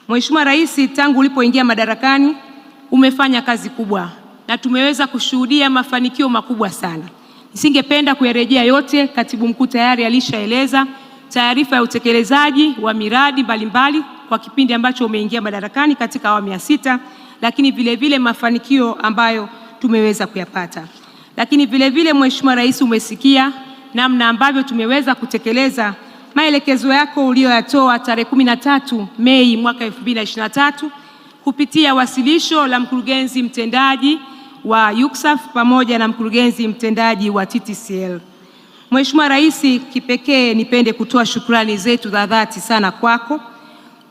Mheshimiwa Rais, tangu ulipoingia madarakani umefanya kazi kubwa na tumeweza kushuhudia mafanikio makubwa sana. Nisingependa kuyarejea yote, Katibu Mkuu tayari alishaeleza taarifa ya utekelezaji wa miradi mbalimbali kwa kipindi ambacho umeingia madarakani katika awamu ya 6, lakini vile mafanikio ambayo tumeweza kuyapata. Lakini vile Mheshimiwa Rais, umesikia namna ambavyo tumeweza kutekeleza maelekezo yako uliyoyatoa tarehe 13 Mei mwaka 2023 kupitia wasilisho la mkurugenzi mtendaji wa UCSAF pamoja na mkurugenzi mtendaji wa TTCL. Mheshimiwa Rais, kipekee nipende kutoa shukrani zetu za dhati sana kwako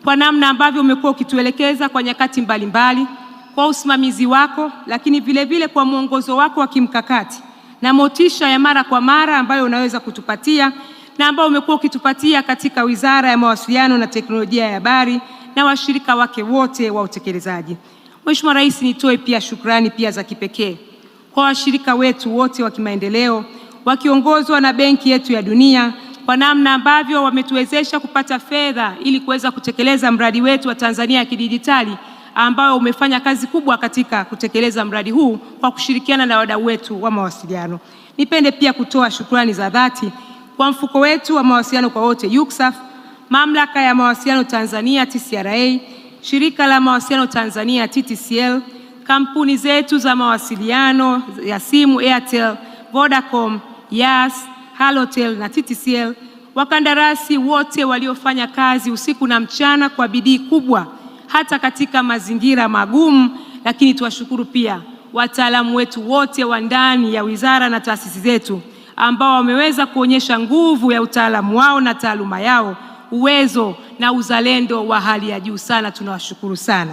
kwa namna ambavyo umekuwa ukituelekeza kwa nyakati mbalimbali, kwa usimamizi wako, lakini vile kwa mwongozo wako wa kimkakati na motisha ya mara kwa mara ambayo unaweza kutupatia na ambao umekuwa ukitupatia katika Wizara ya Mawasiliano na Teknolojia ya Habari na washirika wake wote wa utekelezaji. Mheshimiwa Rais, nitoe pia shukrani pia za kipekee kwa washirika wetu wote wa kimaendeleo wakiongozwa na Benki yetu ya Dunia kwa namna ambavyo wametuwezesha kupata fedha ili kuweza kutekeleza mradi wetu wa Tanzania ya Kidijitali, ambao umefanya kazi kubwa katika kutekeleza mradi huu kwa kushirikiana na wadau wetu wa mawasiliano. Nipende pia kutoa shukrani za dhati kwa mfuko wetu wa mawasiliano kwa wote UCSAF, Mamlaka ya Mawasiliano Tanzania TCRA, Shirika la Mawasiliano Tanzania TTCL, kampuni zetu za mawasiliano ya simu Airtel, Vodacom, Yas, Halotel na TTCL, wakandarasi wote waliofanya kazi usiku na mchana kwa bidii kubwa hata katika mazingira magumu, lakini tuwashukuru pia wataalamu wetu wote wa ndani ya wizara na taasisi zetu ambao wameweza kuonyesha nguvu ya utaalamu wao na taaluma yao, uwezo na uzalendo wa hali ya juu sana. Tunawashukuru sana.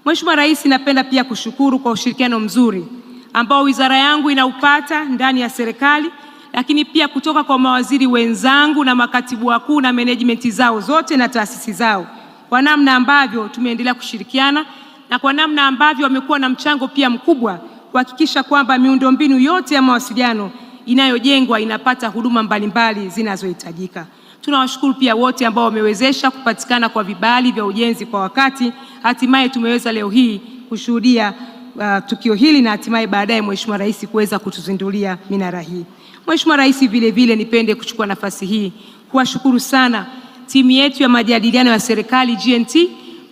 Mheshimiwa Rais, napenda pia kushukuru kwa ushirikiano mzuri ambao wizara yangu inaupata ndani ya serikali, lakini pia kutoka kwa mawaziri wenzangu na makatibu wakuu na management zao zote na taasisi zao, kwa namna ambavyo tumeendelea kushirikiana na kwa namna ambavyo wamekuwa na mchango pia mkubwa kuhakikisha kwamba miundombinu yote ya mawasiliano inayojengwa inapata huduma mbalimbali zinazohitajika. Tunawashukuru pia wote ambao wamewezesha kupatikana kwa vibali vya ujenzi kwa wakati. Hatimaye tumeweza leo hii kushuhudia tukio hili na hatimaye baadaye Mheshimiwa Rais kuweza kutuzindulia minara hii. Mheshimiwa Rais, vile nipende kuchukua nafasi hii kuwashukuru sana timu yetu ya majadiliano ya serikali GNT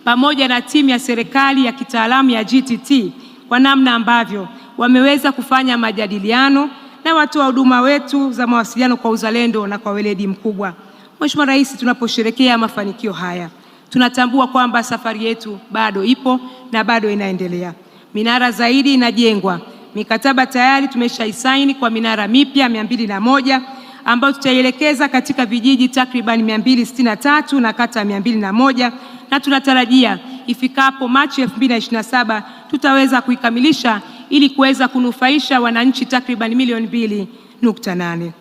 pamoja na timu ya serikali ya kitaalamu ya GTT kwa namna ambavyo wameweza kufanya majadiliano na watoa huduma wetu za mawasiliano kwa uzalendo na kwa weledi mkubwa. Mheshimiwa Rais, tunaposherehekea mafanikio haya, tunatambua kwamba safari yetu bado ipo na bado inaendelea. Minara zaidi inajengwa. Mikataba tayari tumeshaisaini kwa minara mipya 201 ambayo tutaielekeza katika vijiji takriban 263 na kata 201, na tunatarajia ifikapo Machi 2027 tutaweza kuikamilisha ili kuweza kunufaisha wananchi takriban milioni 2.8.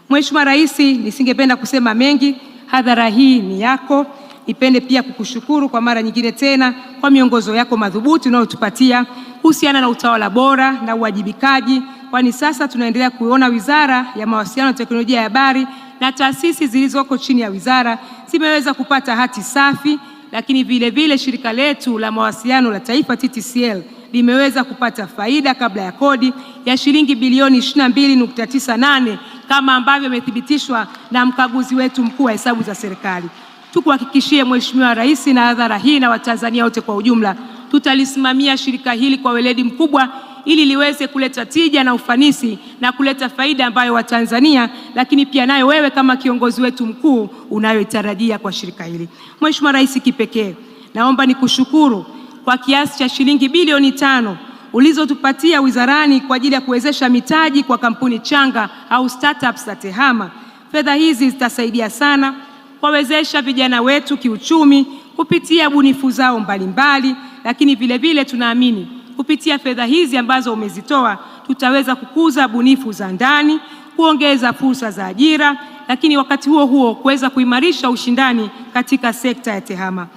Mheshimiwa Rais, nisingependa kusema mengi, hadhara hii ni yako. Nipende pia kukushukuru kwa mara nyingine tena kwa miongozo yako madhubuti unayotupatia kuhusiana na utawala bora na uwajibikaji, kwani sasa tunaendelea kuona Wizara ya Mawasiliano na Teknolojia ya Habari na taasisi zilizoko chini ya wizara zimeweza kupata hati safi, lakini vile shirika letu la mawasiliano la taifa TTCL limeweza kupata faida kabla ya kodi ya shilingi bilioni 22.98 kama ambavyo imethibitishwa na mkaguzi wetu mkuu wa hesabu za serikali. Tukuhakikishie Mheshimiwa Rais na hadhara hii na Watanzania wote kwa ujumla, tutalisimamia shirika hili kwa weledi mkubwa ili liweze kuleta tija na ufanisi na kuleta faida ambayo Watanzania, lakini pia nayo wewe kama kiongozi wetu mkuu unayoitarajia kwa shirika hili. Mheshimiwa Rais, kipekee naomba nikushukuru kwa kiasi cha shilingi bilioni 5 ulizotupatia wizarani kwa ajili ya kuwezesha mitaji kwa kampuni changa au startups za TEHAMA. Fedha hizi zitasaidia sana kuwawezesha vijana wetu kiuchumi kupitia bunifu zao mbalimbali, lakini vile tunaamini kupitia fedha hizi ambazo umezitoa tutaweza kukuza bunifu za ndani, kuongeza fursa za ajira, lakini wakati huo kuweza kuimarisha ushindani katika sekta ya TEHAMA.